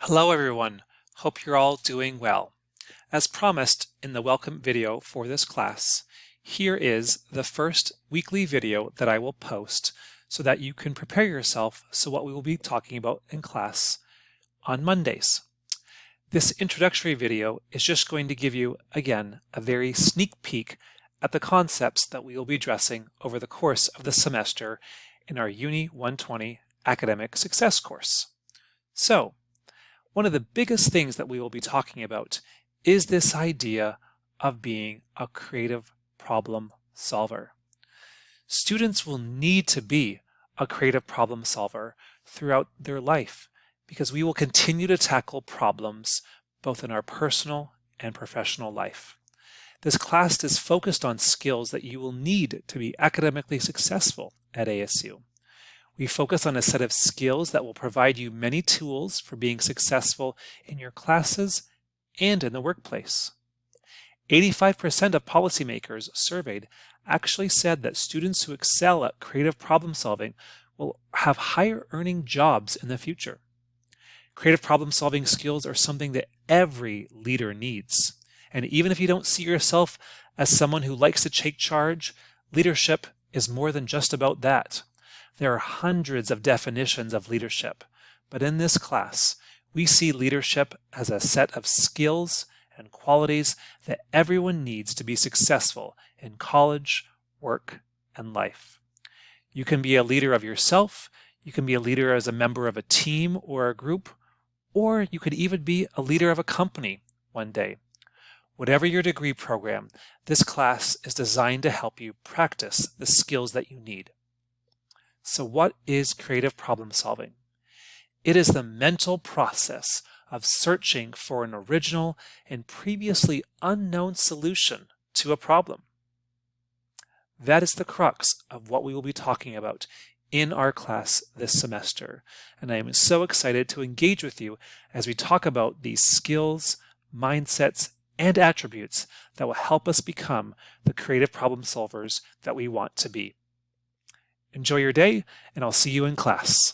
Hello everyone, hope you're all doing well. As promised in the welcome video for this class, here is the first weekly video that I will post so that you can prepare yourself so what we will be talking about in class on Mondays. This introductory video is just going to give you, again, a very sneak peek at the concepts that we will be addressing over the course of the semester in our Uni 120 Academic Success course. So, one of the biggest things that we will be talking about is this idea of being a creative problem solver. Students will need to be a creative problem solver throughout their life because we will continue to tackle problems both in our personal and professional life. This class is focused on skills that you will need to be academically successful at ASU. We focus on a set of skills that will provide you many tools for being successful in your classes and in the workplace. 85% of policymakers surveyed actually said that students who excel at creative problem solving will have higher earning jobs in the future. Creative problem solving skills are something that every leader needs. And even if you don't see yourself as someone who likes to take charge, leadership is more than just about that. There are hundreds of definitions of leadership, but in this class, we see leadership as a set of skills and qualities that everyone needs to be successful in college, work, and life. You can be a leader of yourself, you can be a leader as a member of a team or a group, or you could even be a leader of a company one day. Whatever your degree program, this class is designed to help you practice the skills that you need. So what is creative problem solving? It is the mental process of searching for an original and previously unknown solution to a problem. That is the crux of what we will be talking about in our class this semester. And I am so excited to engage with you as we talk about these skills, mindsets, and attributes that will help us become the creative problem solvers that we want to be. Enjoy your day, and I'll see you in class.